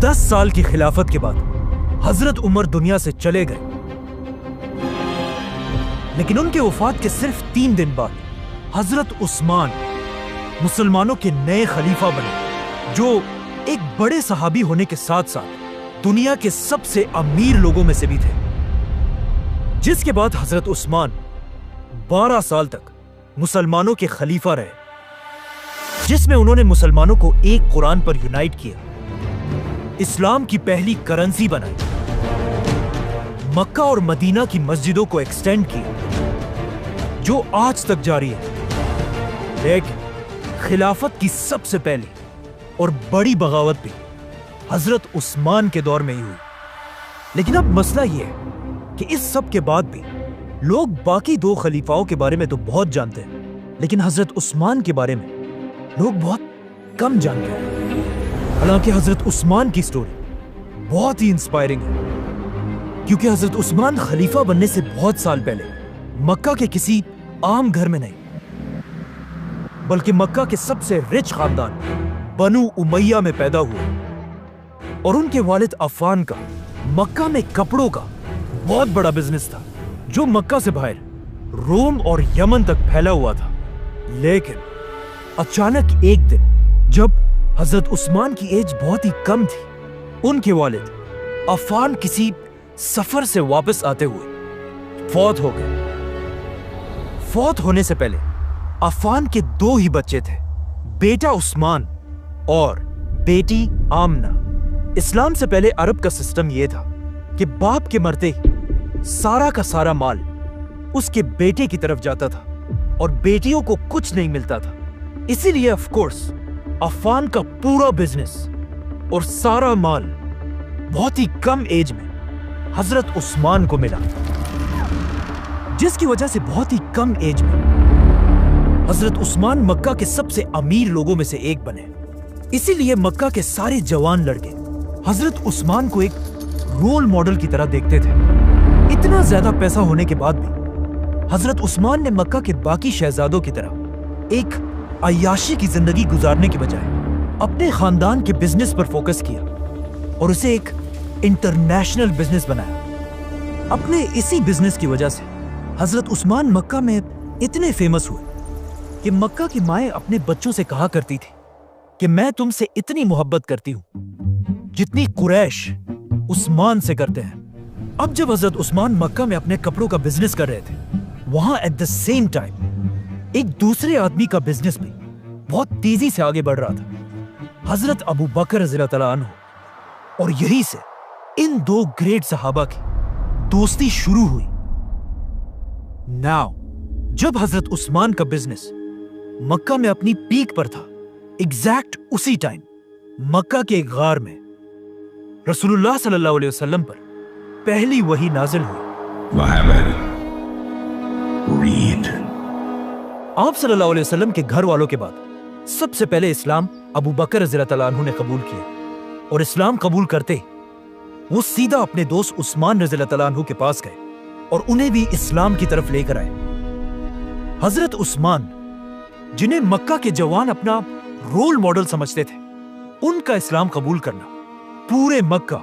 10 سال کی خلافت کے بعد حضرت عمر دنیا سے چلے گئے، لیکن ان کے وفات کے صرف 3 دن بعد حضرت عثمان مسلمانوں کے نئے خلیفہ بنے، جو ایک بڑے صحابی ہونے کے ساتھ ساتھ دنیا کے سب سے امیر لوگوں میں سے بھی تھے، جس کے بعد حضرت عثمان 12 سال تک مسلمانوں کے خلیفہ رہے، جس میں انہوں نے مسلمانوں کو ایک قرآن پر یونائٹ کیا، اسلام کی پہلی کرنسی بنائی، مکہ اور مدینہ کی مسجدوں کو ایکسٹینڈ کیا، جو آج تک جاری ہے۔ لیکن خلافت کی سب سے پہلی اور بڑی بغاوت بھی حضرت عثمان کے دور میں ہی ہوئی۔ لیکن اب مسئلہ یہ ہے کہ اس سب کے بعد بھی لوگ باقی 2 خلیفاؤں کے بارے میں تو بہت جانتے ہیں، لیکن حضرت عثمان کے بارے میں لوگ بہت کم جانتے ہیں۔ حالانکہ حضرت عثمان کی سٹوری بہت ہی انسپائرنگ ہے، کیونکہ حضرت عثمان خلیفہ بننے سے بہت سال پہلے مکہ کے کسی عام گھر میں نہیں، بلکہ مکہ کے سب سے رچ خاندان بنو امیہ میں پیدا ہوئے، اور ان کے والد عفان کا مکہ میں کپڑوں کا بہت بڑا بزنس تھا، جو مکہ سے باہر روم اور یمن تک پھیلا ہوا تھا۔ لیکن اچانک ایک دن جب حضرت عثمان کی ایج بہت ہی کم تھی، ان کے والد عفان کسی سفر سے واپس آتے ہوئے فوت ہو گئے۔ فوت ہونے سے پہلے عفان کے 2 ہی بچے تھے، بیٹا عثمان اور بیٹی آمنہ۔ اسلام سے پہلے عرب کا سسٹم یہ تھا کہ باپ کے مرتے ہی سارا کا سارا مال اس کے بیٹے کی طرف جاتا تھا اور بیٹیوں کو کچھ نہیں ملتا تھا۔ اسی لیے آف کورس عفان کا پورا بزنس اور سارا مال بہت ہی کم ایج میں حضرت عثمان کو ملا، جس کی وجہ سے بہت ہی کم ایج میں حضرت عثمان مکہ کے سب سے امیر لوگوں میں سے ایک بنے۔ اسی لیے مکہ کے سارے جوان لڑکے حضرت عثمان کو ایک رول ماڈل کی طرح دیکھتے تھے۔ اتنا زیادہ پیسہ ہونے کے بعد بھی حضرت عثمان نے مکہ کے باقی شہزادوں کی طرح ایک عیاشی کی زندگی گزارنے کی بجائے اپنے خاندان کے بزنس پر فوکس کیا اور اسے ایک انٹرنیشنل بزنس بنایا۔ اپنے اسی بزنس کی وجہ سے حضرت عثمان مکہ میں اتنے فیمس ہوئے کہ مکہ کی مائیں اپنے بچوں سے کہا کرتی تھی کہ میں تم سے اتنی محبت کرتی ہوں جتنی قریش عثمان سے کرتے ہیں۔ اب جب حضرت عثمان مکہ میں اپنے کپڑوں کا بزنس کر رہے تھے، وہاں ایٹ دا سیم ٹائم ایک دوسرے آدمی کا بزنس بھی بہت تیزی سے آگے بڑھ رہا تھا، حضرت ابو بکر رضی اللہ تعالیٰ عنہ، اور یہی سے ان 2 گریٹ صحابہ کی دوستی شروع ہوئی۔ ناؤ جب حضرت عثمان کا بزنس مکہ میں اپنی پیک پر تھا، ایگزیکٹ اسی ٹائم مکہ کے ایک غار میں رسول اللہ صلی اللہ علیہ وسلم پر پہلی وحی نازل ہوئی۔ آپ صلی اللہ علیہ وسلم کے گھر والوں کے بعد سب سے پہلے اسلام ابو بکر رضی اللہ تعالیٰ عنہ نے قبول کیا، اور اسلام قبول کرتے وہ سیدھا اپنے دوست عثمان رضی اللہ تعالیٰ عنہ کے پاس گئے اور انہیں بھی اسلام کی طرف لے کر آئے۔ حضرت عثمان، جنہیں مکہ کے جوان اپنا رول ماڈل سمجھتے تھے، ان کا اسلام قبول کرنا پورے مکہ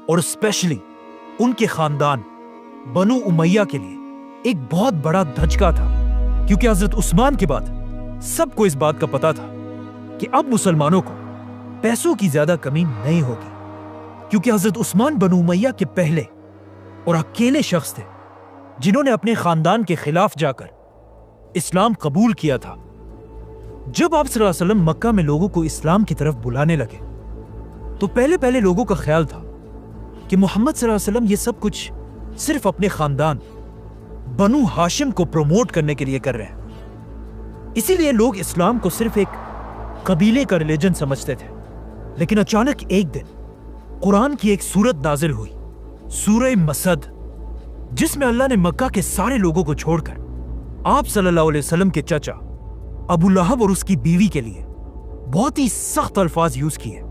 اور اسپیشلی ان کے خاندان بنو امیہ کے لیے ایک بہت بڑا دھچکا تھا، کیونکہ حضرت عثمان کے بعد سب کو اس بات کا پتا تھا کہ اب مسلمانوں کو پیسوں کی زیادہ کمی نہیں ہوگی، کیونکہ حضرت عثمان بنو امیہ کے پہلے اور اکیلے شخص تھے جنہوں نے اپنے خاندان کے خلاف جا کر اسلام قبول کیا تھا۔ جب آپ صلی اللہ علیہ وسلم مکہ میں لوگوں کو اسلام کی طرف بلانے لگے تو پہلے لوگوں کا خیال تھا کہ محمد صلی اللہ علیہ وسلم یہ سب کچھ صرف اپنے خاندان بنو ہاشم کو پروموٹ کرنے کے لیے کر رہے ہیں، اسی لیے لوگ اسلام کو صرف ایک قبیلے کا ریلیجن سمجھتے تھے۔ لیکن اچانک ایک دن قرآن کی ایک سورت نازل ہوئی، سورہ مسد، جس میں اللہ نے مکہ کے سارے لوگوں کو چھوڑ کر آپ صلی اللہ علیہ وسلم کے چچا ابو لہب اور اس کی بیوی کے لیے بہت ہی سخت الفاظ یوز کیے،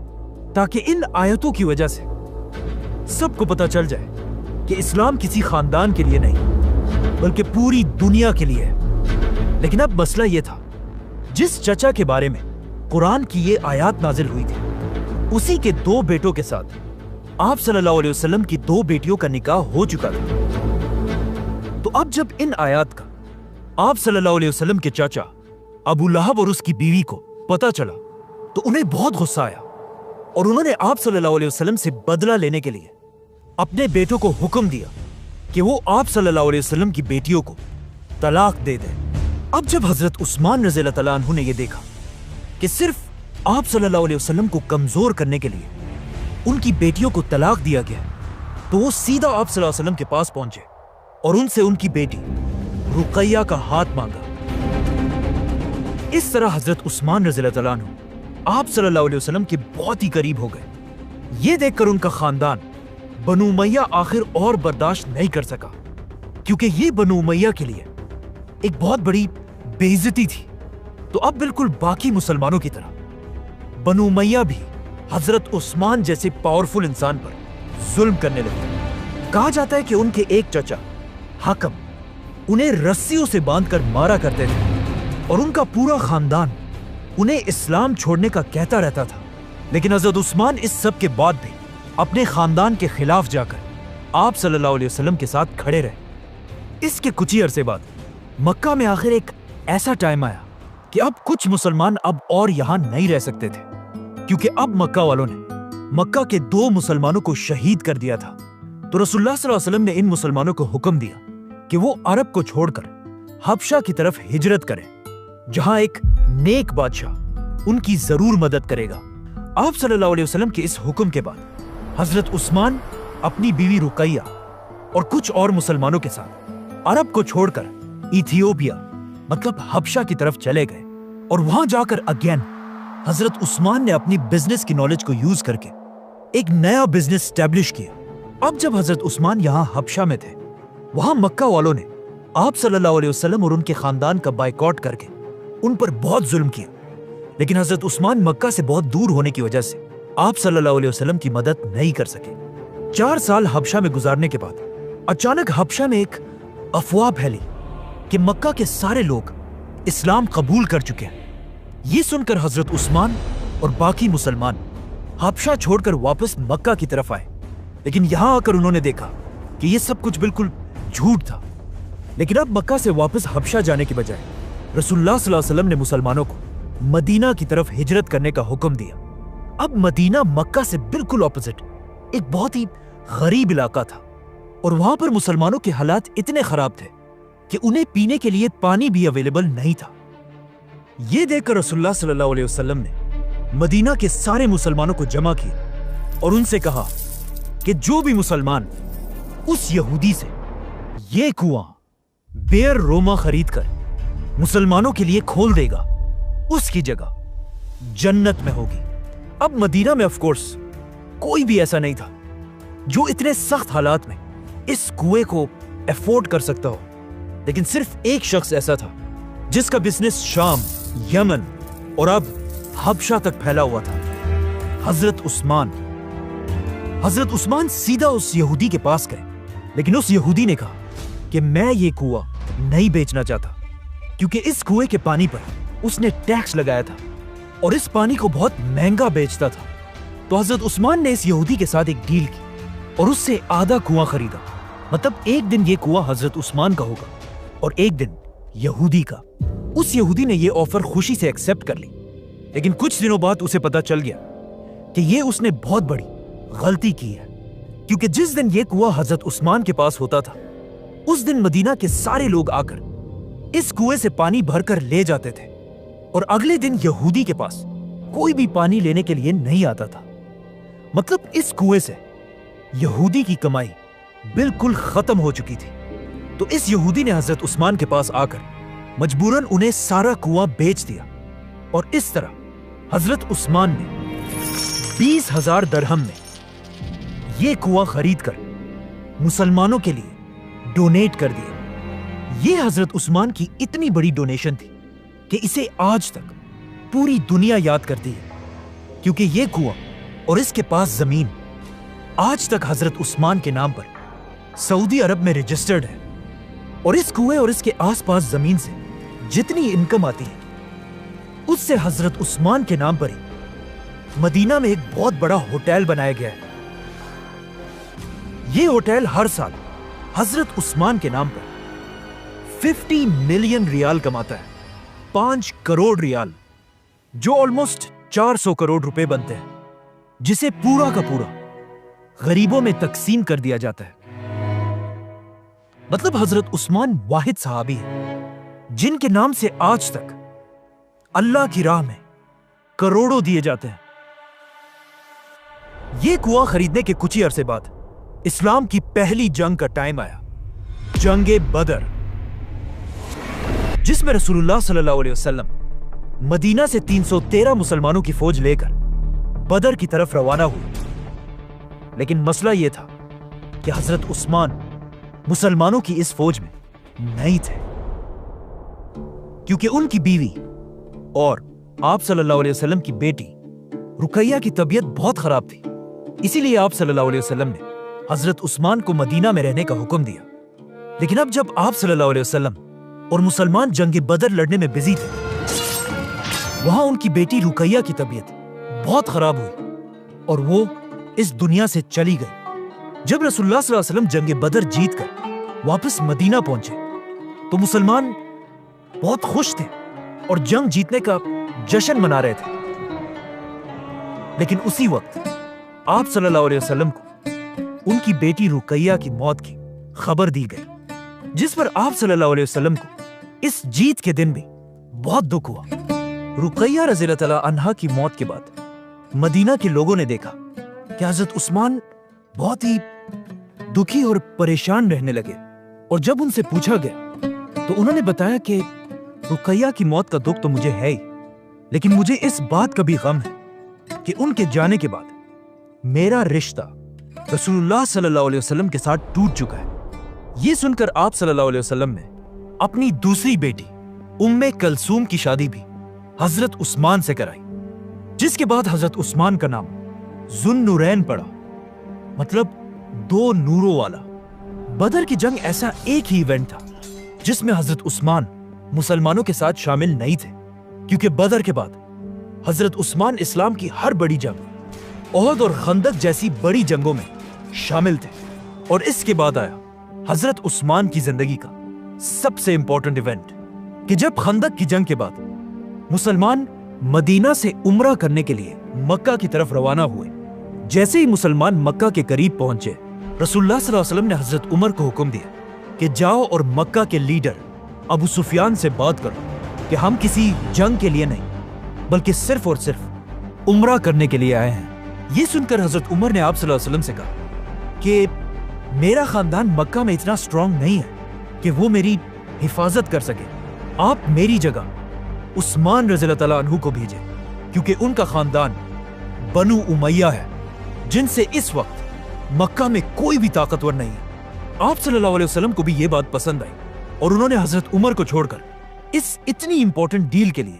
تاکہ ان آیتوں کی وجہ سے سب کو پتہ چل جائے کہ اسلام کسی خاندان کے لیے نہیں بلکہ پوری دنیا کے لیے ہے۔ لیکن اب مسئلہ یہ تھا، جس چچا کے بارے میں قرآن کی یہ آیات نازل ہوئی تھی उसी के 2 बेटों के साथ आप सल्लल्लाहु अलैहि वसल्लम की 2 बेटियों का निकाह हो चुका था। तो अब जब इन आयात का आप सल्लल्लाहु अलैहि वसल्लम के चाचा अबू लहब और उसकी बीवी को पता चला तो उन्हें बहुत गुस्सा आया और उन्होंने आप सल्लल्लाहु अलैहि वसल्लम से बदला लेने के लिए अपने बेटों को हुक्म दिया कि वो आप सल्लल्लाहु अलैहि वसल्लम की बेटियों को तलाक दे दें। अब जब हजरत उस्मान रज़ियल्लाहु तआला अन्हु ने यह देखा कि सिर्फ आप सल्लल्लाहु अलैहि वसल्लम को कमजोर करने के लिए उनकी बेटियों को तलाक दिया गया, तो वो सीधा आप सल्लल्लाहु अलैहि वसल्लम के पास पहुंचे और उनसे उनकी बेटी रुकैया का हाथ मांगा। इस तरह हजरत उस्मान रज़ियल्लाहु तआला अन्हु आप सल्लल्लाहु अलैहि वसल्लम के बहुत ही करीब हो गए। ये देखकर उनका खानदान बनु उमैया आखिर और बर्दाश्त नहीं कर सका, क्योंकि ये बनु उमैया के लिए एक बहुत बड़ी बेइज्जती थी। तो अब बिल्कुल बाकी मुसलमानों की तरह बनु उमैया भी हजरत उस्मान जैसे पावरफुल इंसान पर जुल्म करने लगे। कहा जाता है कि उनके एक चचा हकम उन्हें रस्सियों से बांधकर मारा करते थे और उनका पूरा खानदान उन्हें इस्लाम छोड़ने का कहता रहता था। लेकिन हजरत उस्मान इस सब के बाद भी अपने खानदान के खिलाफ जाकर आप सल्लल्लाहु अलैहि वसल्लम के साथ खड़े रहे। इसके कुछ ही अरसे बाद मक्का में आखिर एक ऐसा टाइम आया कि अब कुछ मुसलमान अब और यहां नहीं रह सकते थे, क्योंकि अब मक्का वालों ने मक्का के 2 मुसलमानों को शहीद कर दिया था। तो रसूलुल्लाह सल्लल्लाहु अलैहि वसल्लम ने इन मुसलमानों को हुक्म दिया कि वो अरब को छोड़कर हबशा की तरफ हिजरत करें, जहां एक नेक बादशाह उनकी जरूर मदद करेगा। आप सल्लल्लाहु अलैहि वसल्लम के इस हुक्म के बाद हजरत उस्मान अपनी बीवी रुकैया और कुछ और मुसलमानों के साथ अरब को छोड़कर इथियोपिया मतलब हबशा की तरफ चले गए और वहां जाकर अगेन हजरत उस्मान ने अपनी बिजनेस की नॉलेज को यूज करके एक नया बिजनेस स्टैब्लिश किया। अब जब हजरत उस्मान यहां हबशा में थे, वहां मक्का वालों ने आप सल्लल्लाहु अलैहि वसल्लम और उनके खानदान का बायकॉट करके उन पर बहुत जुल्म किया। लेकिन हजरत उस्मान मक्का से बहुत दूर होने की वजह से आप सल्लल्लाहु अलैहि वसल्लम की मदद नहीं कर सके। 4 साल हबशा में गुजारने के बाद अचानक हबशा में एक अफवाह फैली कि मक्का के सारे लोग इस्लाम कबूल कर चुके हैं। ये सुनकर हजरत उस्मान और बाकी मुसलमान हबशा छोड़कर वापस मक्का की तरफ आए। लेकिन यहां आकर उन्होंने देखा कि ये सब कुछ बिल्कुल झूठ था। लेकिन अब मक्का से वापस हबशा जाने के बजाय रसूलुल्लाह सल्लल्लाहु अलैहि वसल्लम ने मुसलमानों को मदीना की तरफ हिजरत करने का हुक्म दिया। अब मदीना मक्का से बिल्कुल ऑपोजिट एक बहुत ही गरीब इलाका था और वहां पर मुसलमानों के हालात इतने खराब थे कि उन्हें पीने के लिए पानी भी अवेलेबल नहीं था। यह देखकर रसूलुल्लाह सल्लल्लाहु अलैहि वसल्लम ने मदीना के सारे मुसलमानों को जमा किया और उनसे कहा कि जो भी मुसलमान उस यहूदी से ये कुआं बेर रोमा खरीद कर मुसलमानों के लिए खोल देगा, उसकी जगह जन्नत में होगी। अब मदीना में ऑफ कोर्स कोई भी ऐसा नहीं था जो इतने सख्त हालात में इस कुएं को अफोर्ड कर सकता हो। लेकिन सिर्फ एक शख्स ऐसा था जिसका बिजनेस शाम, यमन और अब हबशा तक फैला हुआ था, हजरत उस्मान। हजरत उस्मान सीधा उस यहूदी के पास गए, लेकिन उस यहूदी ने कहा कि मैं ये कुआं नहीं बेचना चाहता, क्योंकि इस कुएं के पानी पर उसने टैक्स लगाया था और इस पानी को बहुत महंगा बेचता था। तो हजरत उस्मान ने इस यहूदी के साथ एक डील की और उससे आधा कुआं खरीदा। मतलब एक दिन ये कुआं हजरत उस्मान का होगा और एक दिन यहूदी का। उस यहूदी ने ये ऑफर खुशी से एक्सेप्ट कर ली। लेकिन कुछ दिनों बाद उसे पता चल गया कि ये उसने बहुत बड़ी गलती की है, क्योंकि जिस दिन ये कुआं हजरत उस्मान के पास होता था, उस दिन मदीना के सारे लोग आकर इस कुएं से पानी भरकर ले जाते थे और अगले दिन यहूदी के पास कोई भी पानी लेने के लिए नहीं आता था। मतलब इस कुएं से यहूदी की कमाई बिल्कुल खत्म हो चुकी थी। तो इस यहूदी ने हजरत उस्मान के पास आकर मजबूरन उन्हें सारा कुआं बेच दिया और इस तरह हजरत उस्मान ने 20,000 दरहम में यह कुआं खरीद कर मुसलमानों के लिए डोनेट कर दिया। यह हजरत उस्मान की इतनी बड़ी डोनेशन थी कि इसे आज तक पूरी दुनिया याद करती है, क्योंकि यह कुआं और इसके पास जमीन आज तक हजरत उस्मान के नाम पर सऊदी अरब में रजिस्टर्ड है। और इस कुएं और इसके आसपास जमीन से जितनी इनकम आती है, उससे हजरत उस्मान के नाम पर ही مدینہ میں ایک بہت بڑا ہوٹل بنایا گیا ہے۔ یہ ہوٹل ہر سال حضرت عثمان کے نام پر 50 ملین ریال کماتا ہے، 5 کروڑ ریال، جو آلموسٹ 400 کروڑ روپے بنتے ہیں، جسے پورا کا پورا غریبوں میں تقسیم کر دیا جاتا ہے۔ مطلب حضرت عثمان واحد صحابی ہیں جن کے نام سے آج تک اللہ کی راہ میں کروڑوں دیے جاتے ہیں۔ یہ کنواں خریدنے کے کچھ ہی عرصے بعد اسلام کی پہلی جنگ کا ٹائم آیا، جنگ بدر، جس میں رسول اللہ صلی اللہ علیہ وسلم مدینہ سے 313 مسلمانوں کی فوج لے کر بدر کی طرف روانہ ہوئے۔ لیکن مسئلہ یہ تھا کہ حضرت عثمان مسلمانوں کی اس فوج میں نہیں تھے، کیونکہ ان کی بیوی اور آپ صلی اللہ علیہ وسلم کی بیٹی رقیہ کی طبیعت بہت خراب تھی۔ اسی لیے آپ صلی اللہ علیہ وسلم نے حضرت عثمان کو مدینہ میں رہنے کا حکم دیا۔ لیکن اب جب آپ صلی اللہ علیہ وسلم اور مسلمان جنگ بدر لڑنے میں بزی تھے، وہاں ان کی بیٹی رقیہ کی طبیعت بہت خراب ہوئی اور وہ اس دنیا سے چلی گئی۔ جب رسول اللہ صلی اللہ علیہ وسلم جنگ بدر جیت کر واپس مدینہ پہنچے تو مسلمان بہت خوش تھے اور جنگ جیتنے کا جشن منا رہے تھے۔ لیکن اسی وقت آپ صلی اللہ علیہ وسلم کو ان کی بیٹی رقیہ کی موت کی خبر دی گئی، جس پر آپ صلی اللہ علیہ وسلم کو اس جیت کے دن بھی بہت دکھ ہوا۔ رقیہ رضی اللہ تعالی عنہا کی موت کے بعد مدینہ کے لوگوں نے دیکھا کہ حضرت عثمان بہت ہی دکھی اور پریشان رہنے لگے، اور جب ان سے پوچھا گیا تو انہوں نے بتایا کہ رقیہ کی موت کا دکھ تو مجھے ہے ہی، لیکن مجھے اس بات کا بھی غم ہے کہ ان کے جانے کے بعد میرا رشتہ رسول اللہ صلی اللہ علیہ وسلم کے ساتھ ٹوٹ چکا ہے۔ یہ سن کر آپ صلی اللہ علیہ وسلم نے اپنی دوسری بیٹی ام کلثوم کی شادی بھی حضرت عثمان سے کرائی، جس کے بعد حضرت عثمان کا نام ذو النورین پڑا، مطلب 2 نوروں والا۔ بدر کی جنگ ایسا ایک ہی ایونٹ تھا جس میں حضرت عثمان مسلمانوں کے ساتھ شامل نہیں تھے، کیونکہ بدر کے بعد حضرت عثمان اسلام کی ہر بڑی جنگ، احد اور خندق جیسی بڑی جنگوں میں شامل تھے، اور اس کے بعد آیا حضرت عثمان کی زندگی کا سب سے امپورٹنٹ ایونٹ کہ جب خندق کی جنگ کے بعد مسلمان مدینہ سے عمرہ کرنے کے لیے مکہ کی طرف روانہ ہوئے۔ جیسے ہی مسلمان مکہ کے قریب پہنچے، رسول اللہ صلی اللہ علیہ وسلم نے حضرت عمر کو حکم دیا کہ جاؤ اور مکہ کے لیڈر ابو سفیان سے بات کرو کہ ہم کسی جنگ کے لیے نہیں بلکہ صرف اور صرف عمرہ کرنے کے لیے آئے ہیں۔ یہ سن کر حضرت عمر نے آپ صلی اللہ علیہ وسلم سے کہا کہ میرا خاندان مکہ میں اتنا سٹرونگ نہیں ہے کہ وہ میری حفاظت کر سکے، آپ میری جگہ عثمان رضی اللہ تعالیٰ عنہ کو بھیجیں، کیونکہ ان کا خاندان بنو امیہ ہے جن سے اس وقت مکہ میں کوئی بھی طاقتور نہیں ہے۔ آپ صلی اللہ علیہ وسلم کو بھی یہ بات پسند آئی اور انہوں نے حضرت عمر کو چھوڑ کر اس اتنی امپورٹنٹ ڈیل کے لیے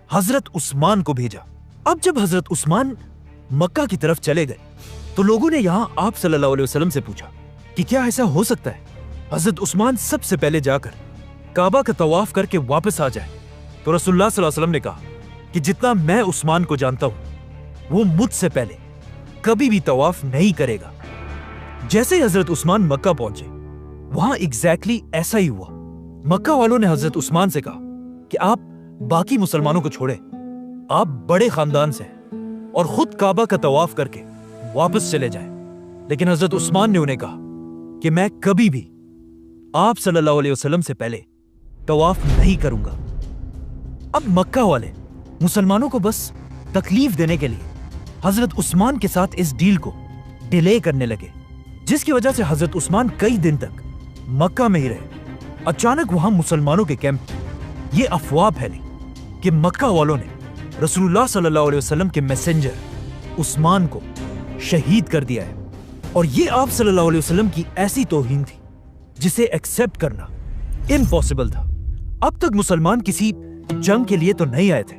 حضرت عثمان کو بھیجا۔ اب جب حضرت عثمان مکہ کی طرف چلے گئے تو لوگوں نے یہاں آپ صلی اللہ علیہ وسلم سے پوچھا کہ کیا ایسا ہو سکتا ہے حضرت عثمان سب سے پہلے جا کر کعبہ کا طواف کر کے واپس آ جائے؟ تو رسول اللہ صلی اللہ علیہ وسلم نے کہا کہ جتنا میں عثمان کو جانتا ہوں وہ مجھ سے پہلے کبھی بھی طواف نہیں کرے گا۔ جیسے ہی حضرت عثمان مکہ پہنچے، وہاں ایگزیکٹلی ایسا ہی ہوا۔ مکہ والوں نے حضرت عثمان سے کہا کہ آپ باقی مسلمانوں کو چھوڑیں، آپ بڑے خاندان سے ہیں اور خود کعبہ کا طواف کر کے واپس چلے جائیں۔ لیکن حضرت عثمان نے انہیں کہا کہ میں کبھی بھی آپ صلی اللہ علیہ وسلم سے پہلے طواف نہیں کروں گا۔ اب مکہ والے مسلمانوں کو بس تکلیف دینے کے لیے حضرت عثمان کے ساتھ اس ڈیل کو ڈیلے کرنے لگے، جس کی وجہ سے حضرت عثمان کئی دن تک مکہ میں ہی رہے۔ اچانک وہاں مسلمانوں کے کیمپ میں یہ افواہ پھیلی کہ مکہ والوں نے رسول اللہ صلی اللہ علیہ وسلم کے میسنجر عثمان کو شہید کر دیا ہے، اور یہ آپ صلی اللہ علیہ وسلم کی ایسی توہین تھی جسے ایکسپٹ کرنا امپاسبل تھا۔ اب تک مسلمان کسی جنگ کے لیے تو نہیں آئے تھے،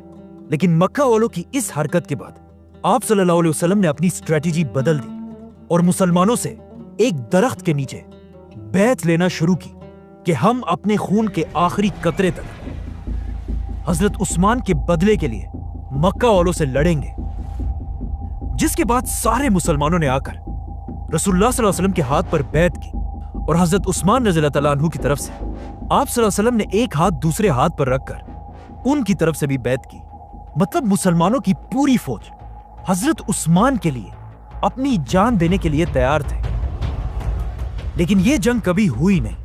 لیکن مکہ والوں کی اس حرکت کے بعد آپ صلی اللہ علیہ وسلم نے اپنی اسٹریٹجی بدل دی اور مسلمانوں سے ایک درخت کے نیچے بیعت لینا شروع کی کہ ہم اپنے خون کے آخری قطرے تک حضرت عثمان کے بدلے کے لیے مکہ والوں سے لڑیں گے۔ जिसके बाद सारे मुसलमानों ने आकर रसूलुल्लाह सल्लल्लाहु अलैहि वसल्लम के हाथ पर बैत की और हजरत उस्मान रज़ियल्लाहु तआला अन्हु की तरफ से आप सल्लल्लाहु अलैहि वसल्लम ने एक हाथ दूसरे हाथ पर रखकर उनकी तरफ से भी बैत की। मतलब मुसलमानों की पूरी फौज हजरत उस्मान के लिए अपनी जान देने के लिए तैयार थे। लेकिन यह जंग कभी हुई नहीं,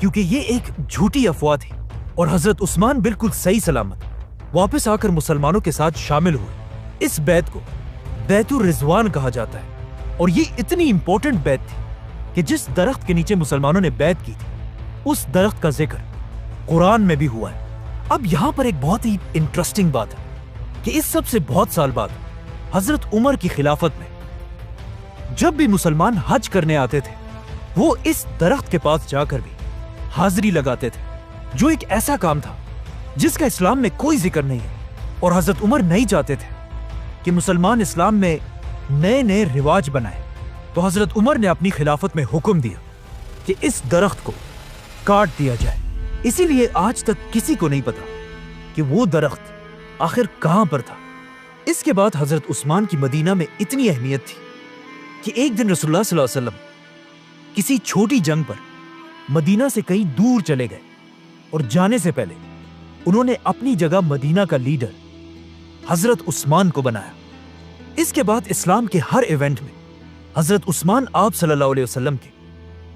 क्योंकि ये एक झूठी अफवाह थी और हजरत उस्मान बिल्कुल सही सलामत वापस आकर मुसलमानों के साथ शामिल हुए। इस बैत को बैतुर रिजवान कहा जाता है और ये इतनी इंपॉर्टेंट बैत थी कि जिस दरख्त के नीचे मुसलमानों ने बैत की थी उस दरख्त का जिक्र कुरान में भी हुआ है। अब यहां पर एक बहुत ही इंटरेस्टिंग बात है कि इस सब से बहुत साल बाद हजरत उमर की खिलाफत में जब भी मुसलमान हज करने आते थे वो इस दरख्त के पास जाकर भी हाजिरी लगाते थे, जो एक ऐसा काम था जिसका इस्लाम में कोई जिक्र नहीं है। और हजरत उमर नहीं चाहते थे कि मुसलमान इस्लाम में नए नए रिवाज बनाए, तो हजरत उमर ने अपनी खिलाफत में हुक्म दिया कि इस दरख्त को काट दिया जाए। इसीलिए आज तक किसी को नहीं पता कि वो दरख्त आखिर कहां पर था। इसके बाद हजरत उस्मान की मदीना में इतनी अहमियत थी कि एक दिन रसूलुल्लाह सल्लल्लाहु अलैहि वसल्लम किसी छोटी जंग पर मदीना से कहीं दूर चले गए और जाने से पहले उन्होंने अपनी जगह मदीना का लीडर हजरत उस्मान को बनाया। इसके बाद इस्लाम के हर इवेंट में हजरत उस्मान आप सल्लल्लाहु अलैहि वसल्लम के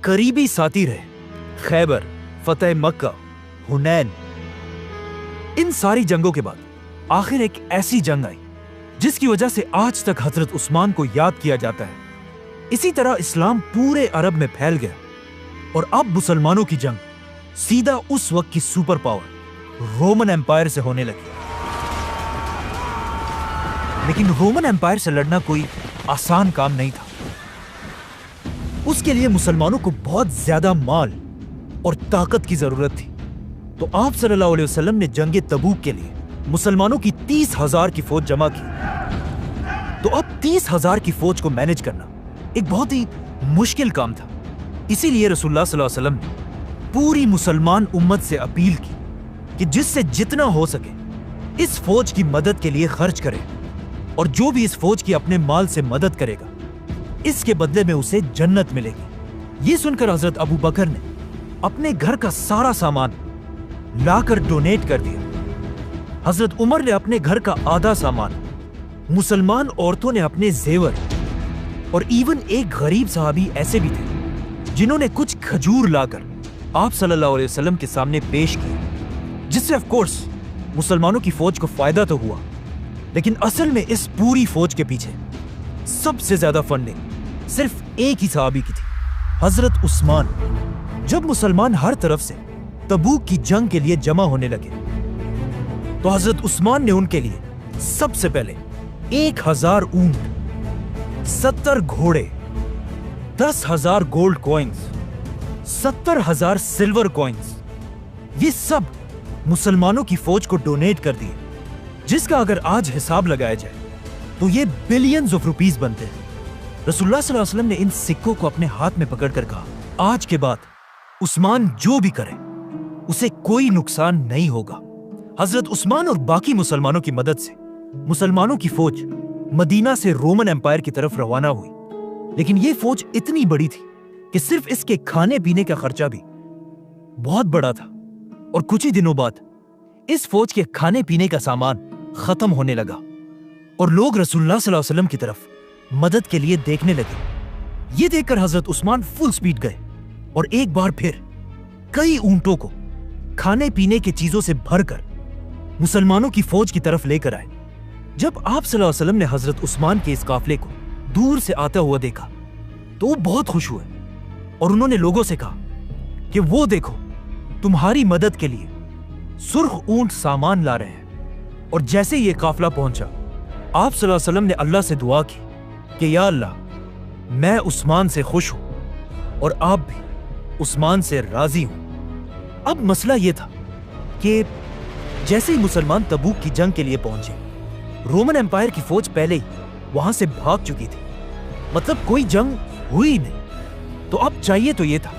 करीबी साथी रहे। खैबर, फतेह मक्का, हुनैन, इन सारी जंगों के बाद आखिर एक ऐसी जंग आई जिसकी वजह से आज तक हजरत उस्मान को याद किया जाता है। इसी तरह इस्लाम पूरे अरब में फैल गया और अब मुसलमानों की जंग सीधा उस वक्त की सुपर पावर रोमन एम्पायर से होने लगी। लेकिन रोमन एम्पायर से लड़ना कोई आसान काम नहीं था। उसके लिए मुसलमानों को बहुत ज्यादा माल और ताकत की जरूरत थी। तो आप सल्लल्लाहु अलैहि वसल्लम ने जंगे तबूक के लिए मुसलमानों की 30,000 की फौज जमा की। तो अब 30,000 की फौज को मैनेज करना एक बहुत ही मुश्किल काम था। इसीलिए रसूलुल्लाह सल्लल्लाहु अलैहि वसल्लम ने पूरी मुसलमान उम्मत से अपील की कि जिससे जितना हो सके इस फौज की मदद के लिए खर्च करे, और जो भी इस फौज की अपने माल से मदद करेगा इसके बदले में उसे जन्नत मिलेगी। ये सुनकर हजरत अबू बकर ने अपने घर का सारा सामान लाकर डोनेट कर दिया। हजरत उमर ने अपने घर का आधा सामान, मुसलमान औरतों ने अपने जेवर, और इवन एक गरीब साहबी ऐसे भी थे जिन्होंने कुछ खजूर लाकर आप सल्लल्लाहु अलैहि वसल्लम के सामने पेश किए, जिससे ऑफ कोर्स मुसलमानों की फौज को फायदा तो हुआ। लेकिन असल में इस पूरी फौज के पीछे सबसे ज्यादा फंडिंग सिर्फ एक ही साहबी की थी, हजरत उस्मान। जब मुसलमान हर तरफ से तबूक की जंग के लिए जमा होने लगे तो हजरत उस्मान ने उनके लिए सबसे पहले 1000 ऊंट, 70 घोड़े, 10,000 गोल्ड कॉइन्स, 70,000 सिल्वर कॉइन्स, ये सब मुसलमानों की फौज को डोनेट कर दिए, जिसका अगर आज हिसाब लगाया जाए तो ये बिलियंस ऑफ रुपीस बनते हैं। रसूलुल्लाह सल्लल्लाहु अलैहि वसल्लम ने इन सिक्कों को अपने हाथ में पकड़कर कहा, आज के बाद उस्मान जो भी करे उसे कोई नुकसान नहीं होगा। हजरत उस्मान और बाकी मुसलमानों की मदद से मुसलमानों की फौज मदीना से रोमन एम्पायर की तरफ रवाना हुई। लेकिन यह फौज इतनी बड़ी थी कि सिर्फ इसके खाने पीने का खर्चा भी बहुत बड़ा था, और कुछ ही दिनों बाद इस फौज के खाने पीने का सामान खत्म होने लगा और लोग रसूलुल्लाह सल्लल्लाहु अलैहि वसल्लम की तरफ मदद के लिए देखने लगे। ये देखकर हजरत उस्मान फुल स्पीड गए और एक बार फिर कई ऊंटों को खाने पीने की चीजों से भरकर मुसलमानों की फौज की तरफ लेकर आए। जब आप सल्लल्लाहु अलैहि वसल्लम ने हजरत उस्मान के इस काफिले को दूर से आता हुआ देखा तो वो बहुत खुश हुए और उन्होंने लोगों से कहा कि वो देखो, तुम्हारी मदद के लिए सुर्ख ऊंट सामान ला रहे हैं। और जैसे ये काफिला पहुंचा, आप सल्लल्लाहु अलैहि वसल्लम ने अल्लाह से दुआ की कि या अल्लाह, मैं उस्मान से खुश हूं और आप भी उस्मान से राजी हूं। अब मसला यह था कि जैसे ही मुसलमान तबूक की जंग के लिए पहुंचे, रोमन एम्पायर की फौज पहले ही वहां से भाग चुकी थी। मतलब कोई जंग हुई नहीं। तो अब चाहिए तो यह था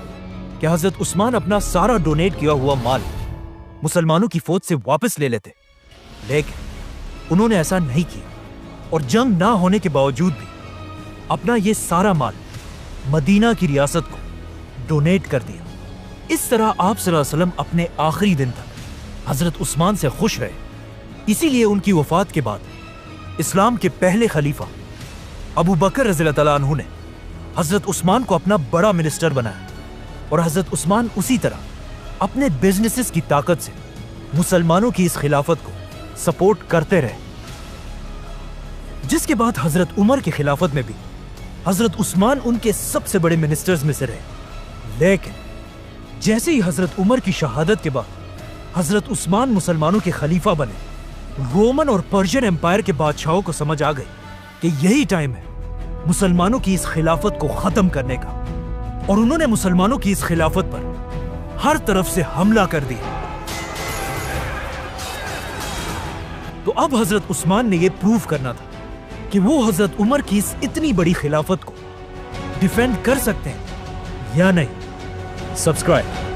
कि हजरत उस्मान अपना सारा डोनेट किया हुआ माल मुसलमानों की फौज से वापस ले लेते, लेकिन उन्होंने ऐसा नहीं किया। اور جنگ نہ ہونے کے باوجود بھی اپنا یہ سارا مال مدینہ کی ریاست کو ڈونیٹ کر دیا۔ اس طرح آپ صلی اللہ علیہ وسلم اپنے آخری دن تک حضرت عثمان سے خوش رہے۔ اسی لیے ان کی وفات کے بعد اسلام کے پہلے خلیفہ ابو بکر رضی اللہ تعالیٰ عنہ نے حضرت عثمان کو اپنا بڑا منسٹر بنایا، اور حضرت عثمان اسی طرح اپنے بزنسز کی طاقت سے مسلمانوں کی اس خلافت کو سپورٹ کرتے رہے، جس کے بعد حضرت عمر کی خلافت میں بھی حضرت عثمان ان کے سب سے بڑے منسٹرز میں سے رہے۔ لیکن جیسے ہی حضرت عمر کی شہادت کے بعد حضرت عثمان مسلمانوں کے خلیفہ بنے، رومن اور پرشین امپائر کے بادشاہوں کو سمجھ آ گئی کہ یہی ٹائم ہے مسلمانوں کی اس خلافت کو ختم کرنے کا، اور انہوں نے مسلمانوں کی اس خلافت پر ہر طرف سے حملہ کر دیا۔ تو اب حضرت عثمان نے یہ پروف کرنا تھا کہ وہ حضرت عمر کی اس اتنی بڑی خلافت کو ڈیفینڈ کر سکتے ہیں یا نہیں۔ سبسکرائب